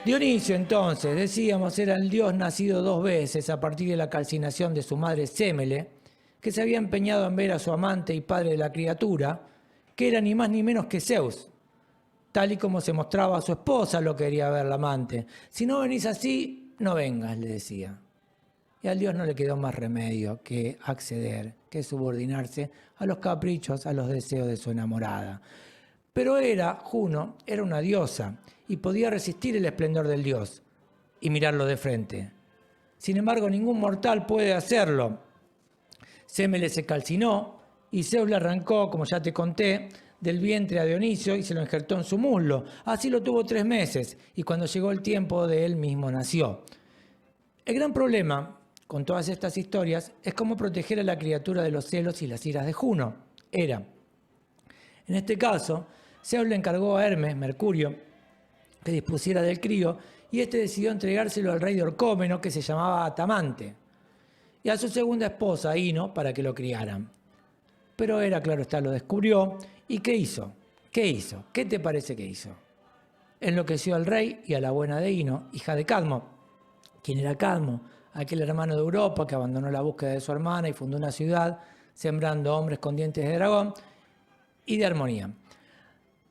Dionisio, entonces, decíamos, era el dios nacido 2 veces a partir de la calcinación de su madre Sémele, que se había empeñado en ver a su amante y padre de la criatura, que era ni más ni menos que Zeus. Tal y como se mostraba a su esposa lo quería ver la amante. Si no venís así, no vengas, le decía. Y al dios no le quedó más remedio que acceder, que subordinarse a los caprichos, a los deseos de su enamorada. Pero Juno, era una diosa y podía resistir el esplendor del dios y mirarlo de frente. Sin embargo, ningún mortal puede hacerlo. Sémele se calcinó y Zeus le arrancó, como ya te conté, del vientre a Dionisio y se lo injertó en su muslo. Así lo tuvo 3 meses y cuando llegó el tiempo de él mismo nació. El gran problema con todas estas historias es cómo proteger a la criatura de los celos y las iras de Juno, Hera. En este caso, Zeus le encargó a Hermes, Mercurio, que dispusiera del crío y este decidió entregárselo al rey de Orcómeno, que se llamaba Atamante, y a su segunda esposa, Ino, para que lo criaran. Pero Hera, claro está, lo descubrió. ¿Y qué hizo? ¿Qué hizo? ¿Qué te parece que hizo? Enloqueció al rey y a la buena de Ino, hija de Cadmo. ¿Quién era Cadmo? Aquel hermano de Europa que abandonó la búsqueda de su hermana y fundó una ciudad, sembrando hombres con dientes de dragón y de armonía.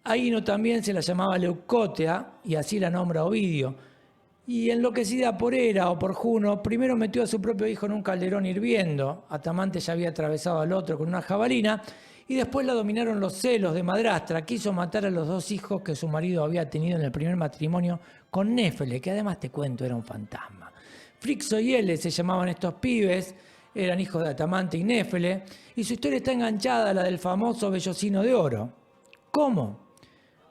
A Ino también se la llamaba Leucótea y así la nombra Ovidio. Y enloquecida por Hera o por Juno, primero metió a su propio hijo en un calderón hirviendo. Atamante ya había atravesado al otro con una jabalina y después la dominaron los celos de madrastra. Quiso matar a los 2 hijos que su marido había tenido en el primer matrimonio con Néfele, que además te cuento era un fantasma. Frixo y Ele se llamaban estos pibes, eran hijos de Atamante y Néfele, y su historia está enganchada a la del famoso vellocino de oro. ¿Cómo?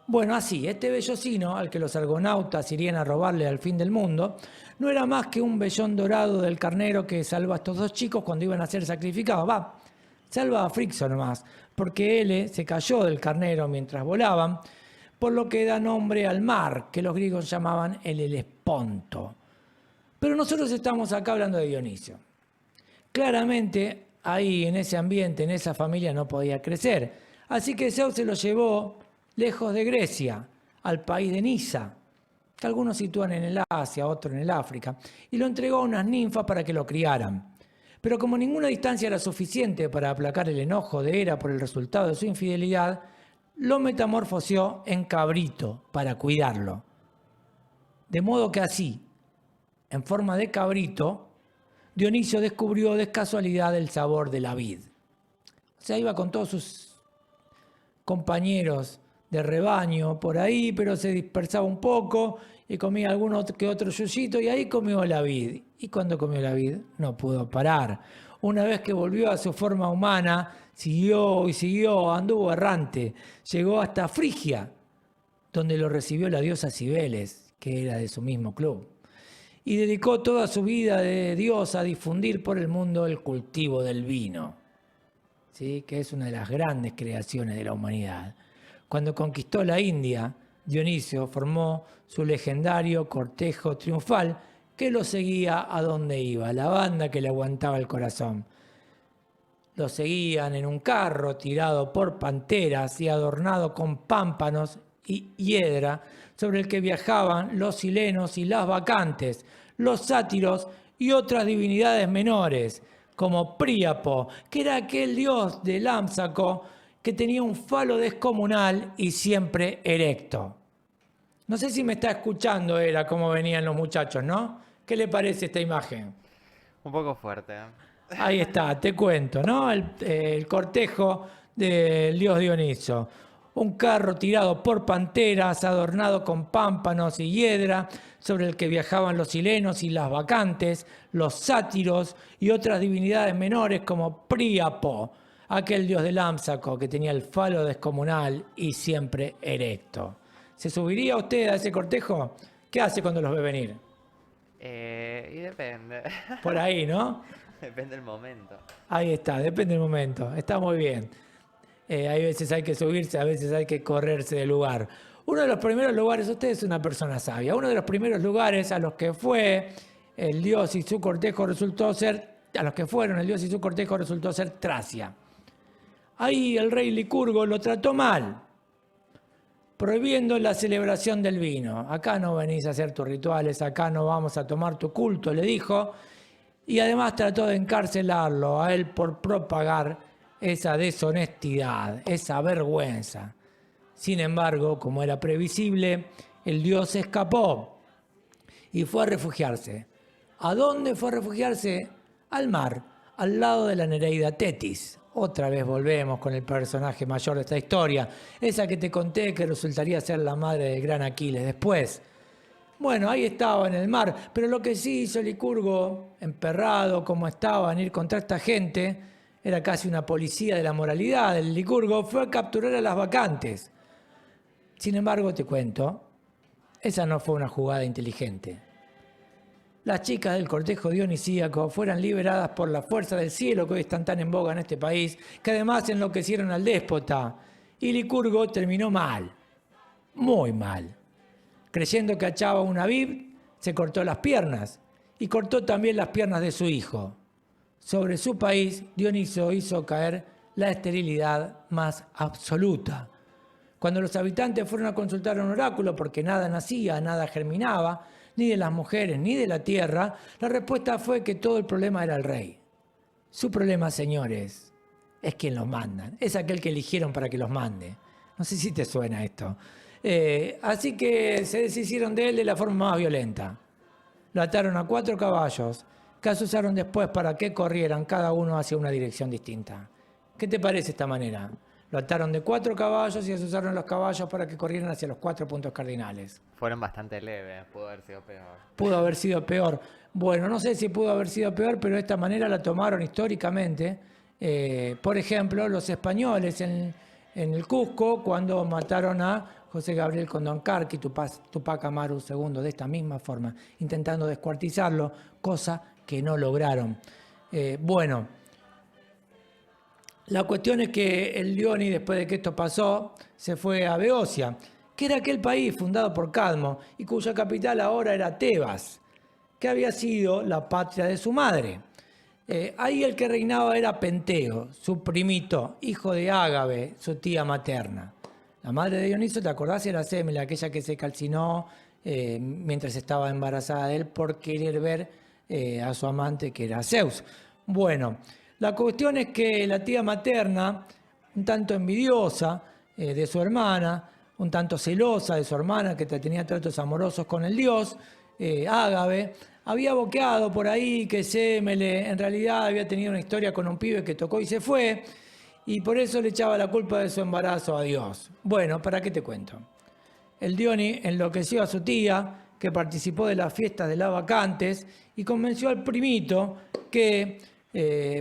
Bueno, así, este vellocino, al que los argonautas irían a robarle al fin del mundo, no era más que un vellón dorado del carnero que salva a estos 2 chicos cuando iban a ser sacrificados. Salva a Frixo nomás, porque él se cayó del carnero mientras volaban, por lo que da nombre al mar, que los griegos llamaban el Helesponto. Pero nosotros estamos acá hablando de Dionisio. Claramente, ahí, en ese ambiente, en esa familia, no podía crecer. Así que Zeus se lo llevó lejos de Grecia, al país de Nisa, que algunos sitúan en el Asia, otros en el África, y lo entregó a unas ninfas para que lo criaran. Pero como ninguna distancia era suficiente para aplacar el enojo de Hera por el resultado de su infidelidad, lo metamorfoseó en cabrito para cuidarlo. De modo que así, en forma de cabrito, Dionisio descubrió de casualidad el sabor de la vid. O sea, iba con todos sus compañeros de rebaño por ahí, pero se dispersaba un poco y comía alguno que otro yuyito y ahí comió la vid. Y cuando comió la vid no pudo parar. Una vez que volvió a su forma humana, siguió y siguió, anduvo errante. Llegó hasta Frigia, donde lo recibió la diosa Cibeles, que era de su mismo club. Y dedicó toda su vida de diosa a difundir por el mundo el cultivo del vino, ¿sí? Que es una de las grandes creaciones de la humanidad. Cuando conquistó la India, Dionisio formó su legendario cortejo triunfal que lo seguía a donde iba, la banda que le aguantaba el corazón. Lo seguían en un carro tirado por panteras y adornado con pámpanos y hiedra, sobre el que viajaban los silenos y las bacantes, los sátiros y otras divinidades menores, como Príapo, que era aquel dios de Lámsaco que tenía un falo descomunal y siempre erecto. No sé si me está escuchando, era cómo venían los muchachos, ¿no? ¿Qué le parece esta imagen? Un poco fuerte. Ahí está, te cuento, ¿no? El cortejo del dios Dioniso. Un carro tirado por panteras, adornado con pámpanos y hiedra, sobre el que viajaban los silenos y las bacantes, los sátiros y otras divinidades menores como Príapo, aquel dios del Lámsaco que tenía el falo descomunal y siempre erecto. ¿Se subiría usted a ese cortejo? ¿Qué hace cuando los ve venir? Y depende. Por ahí, ¿no? Depende del momento. Ahí está, depende del momento. Está muy bien. Hay veces hay que subirse, a veces hay que correrse del lugar. Uno de los primeros lugares, usted es una persona sabia, uno de los primeros lugares a los que fue el dios y su cortejo resultó ser, a los que fueron el dios y su cortejo resultó ser Tracia. Ahí el rey Licurgo lo trató mal, prohibiendo la celebración del vino. Acá no venís a hacer tus rituales, acá no vamos a tomar tu culto, le dijo. Y además trató de encarcelarlo a él por propagar esa deshonestidad, esa vergüenza. Sin embargo, como era previsible, el dios escapó y fue a refugiarse. ¿A dónde fue a refugiarse? Al mar, al lado de la Nereida Tetis. Otra vez volvemos con el personaje mayor de esta historia, esa que te conté que resultaría ser la madre del gran Aquiles después. Bueno, ahí estaba en el mar, pero lo que sí hizo Licurgo, emperrado como estaba en ir contra esta gente, era casi una policía de la moralidad del Licurgo, fue a capturar a las bacantes. Sin embargo, te cuento, esa no fue una jugada inteligente. Las chicas del cortejo dionisíaco fueron liberadas por la fuerza del cielo que hoy están tan en boga en este país, que además enloquecieron al déspota. Y Licurgo terminó mal, muy mal. Creyendo que achaba una vid, se cortó las piernas y cortó también las piernas de su hijo. Sobre su país, Dioniso hizo caer la esterilidad más absoluta. Cuando los habitantes fueron a consultar a un oráculo porque nada nacía, nada germinaba, ni de las mujeres ni de la tierra, la respuesta fue que todo el problema era el rey. Su problema, señores, es quien los mandan, es aquel que eligieron para que los mande. No sé si te suena esto. Así que se deshicieron de él de la forma más violenta. Lo ataron a 4 caballos, que usaron después para que corrieran cada uno hacia una dirección distinta. ¿Qué te parece esta manera? Lo ataron de 4 caballos y usaron los caballos para que corrieran hacia los 4 puntos cardinales. Fueron bastante leves, pudo haber sido peor. Pudo haber sido peor. Bueno, no sé si pudo haber sido peor, pero de esta manera la tomaron históricamente. Por ejemplo, los españoles en el Cusco, cuando mataron a José Gabriel Condoncarqui, Tupac Amaru II, de esta misma forma, intentando descuartizarlo, cosa que no lograron. Bueno, la cuestión es que el Dioni, después de que esto pasó, se fue a Beocia, que era aquel país fundado por Cadmo y cuya capital ahora era Tebas, que había sido la patria de su madre. Ahí el que reinaba era Penteo, su primito, hijo de Ágave, su tía materna. La madre de Dioniso, ¿te acordás? Era Semele, aquella que se calcinó mientras estaba embarazada de él por querer ver a su amante, que era Zeus. Bueno, la cuestión es que la tía materna, un tanto envidiosa de su hermana, un tanto celosa de su hermana, que tenía tratos amorosos con el dios, Ágave, había boqueado por ahí que Semele en realidad había tenido una historia con un pibe que tocó y se fue, y por eso le echaba la culpa de su embarazo a Dios. Bueno, ¿para qué te cuento? El Dioni enloqueció a su tía, que participó de las fiestas de las bacantes, y convenció al primito que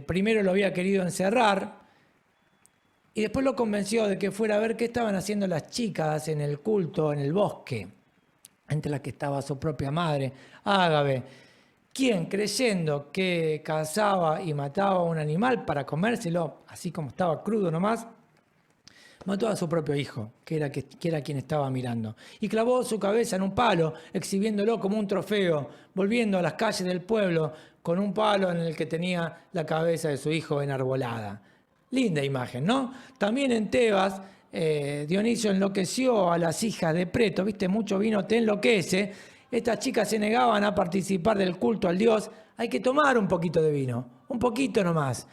primero lo había querido encerrar, y después lo convenció de que fuera a ver qué estaban haciendo las chicas en el culto, en el bosque, entre las que estaba su propia madre, Ágave, quien, creyendo que cazaba y mataba a un animal para comérselo, así como estaba crudo nomás, mató a su propio hijo, que era quien estaba mirando, y clavó su cabeza en un palo, exhibiéndolo como un trofeo, volviendo a las calles del pueblo con un palo en el que tenía la cabeza de su hijo enarbolada. Linda imagen, ¿no? También en Tebas, Dionisio enloqueció a las hijas de Preto, ¿viste? Mucho vino te enloquece. Estas chicas se negaban a participar del culto al dios. Hay que tomar un poquito de vino, un poquito nomás.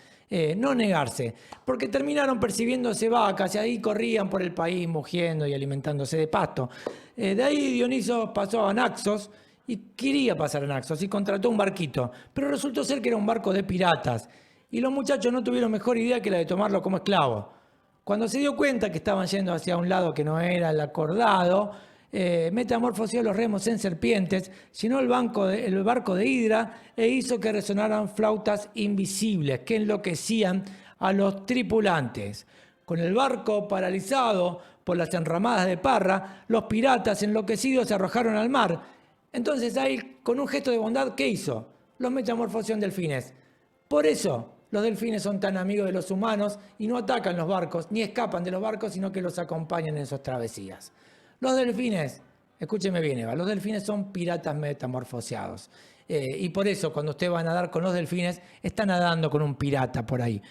No negarse, porque terminaron percibiéndose vacas y ahí corrían por el país mugiendo y alimentándose de pasto. De ahí Dioniso pasó a Naxos y quería pasar a Naxos y contrató un barquito, pero resultó ser que era un barco de piratas y los muchachos no tuvieron mejor idea que la de tomarlo como esclavo. Cuando se dio cuenta que estaban yendo hacia un lado que no era el acordado, metamorfoseó los remos en serpientes, llenó el barco de hidra e hizo que resonaran flautas invisibles que enloquecían a los tripulantes. Con el barco paralizado por las enramadas de parra, los piratas enloquecidos se arrojaron al mar. Entonces ahí, con un gesto de bondad, ¿qué hizo? Los metamorfoseó en delfines. Por eso los delfines son tan amigos de los humanos y no atacan los barcos, ni escapan de los barcos, sino que los acompañan en sus travesías. Los delfines, escúcheme bien, Eva, los delfines son piratas metamorfoseados. Y por eso, cuando usted va a nadar con los delfines, está nadando con un pirata por ahí.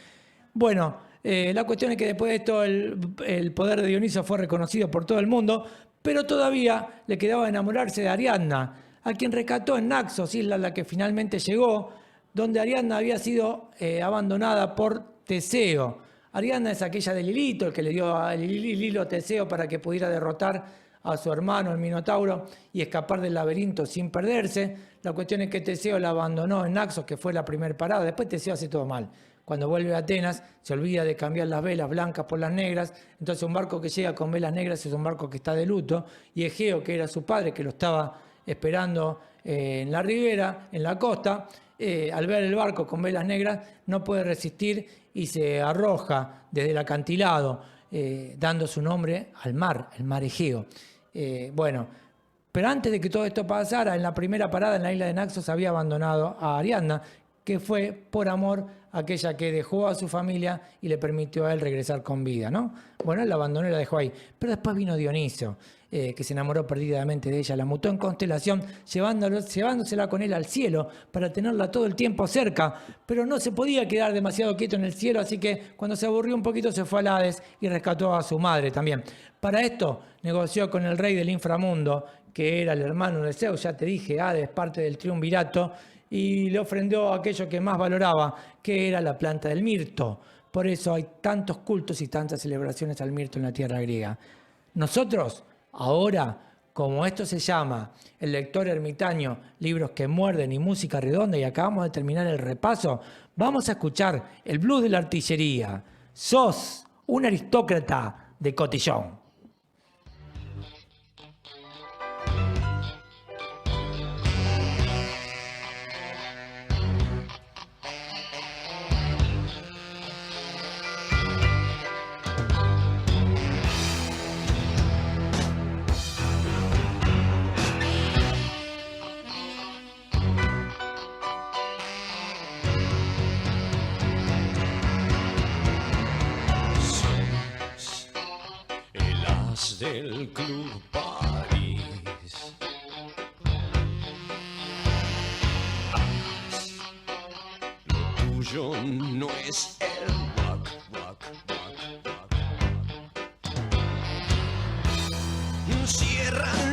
Bueno, La cuestión es que después de esto el poder de Dioniso fue reconocido por todo el mundo, pero todavía le quedaba enamorarse de Ariadna, a quien rescató en Naxos, isla a la que finalmente llegó, donde Ariadna había sido abandonada por Teseo. Ariadna es aquella del hilito, el que le dio el hilo a Teseo para que pudiera derrotar a su hermano, el Minotauro, y escapar del laberinto sin perderse. La cuestión es que Teseo la abandonó en Naxos, que fue la primera parada. Después Teseo hace todo mal. Cuando vuelve a Atenas, se olvida de cambiar las velas blancas por las negras. Entonces un barco que llega con velas negras es un barco que está de luto. Y Egeo, que era su padre, que lo estaba esperando en la ribera, en la costa, al ver el barco con velas negras, no puede resistir y se arroja desde el acantilado, dando su nombre al mar, el mar Egeo. Pero antes de que todo esto pasara, en la primera parada en la isla de Naxos había abandonado a Ariadna, que fue por amor aquella que dejó a su familia y le permitió a él regresar con vida, ¿no? Bueno, él la abandonó y la dejó ahí. Pero después vino Dioniso, que se enamoró perdidamente de ella, la mutó en constelación, llevándosela con él al cielo para tenerla todo el tiempo cerca, pero no se podía quedar demasiado quieto en el cielo, así que cuando se aburrió un poquito se fue al Hades y rescató a su madre también. Para esto negoció con el rey del inframundo, que era el hermano de Zeus, ya te dije, Hades, parte del triunvirato, y le ofrendó aquello que más valoraba, que era la planta del mirto. Por eso hay tantos cultos y tantas celebraciones al mirto en la tierra griega. Nosotros, ahora, como esto se llama El lector ermitaño, libros que muerden y música redonda, y acabamos de terminar el repaso, vamos a escuchar el blues de la artillería. Sos un aristócrata de cotillón. Del Club París. Lo tuyo no es el rock, rock, rock, rock. Cierran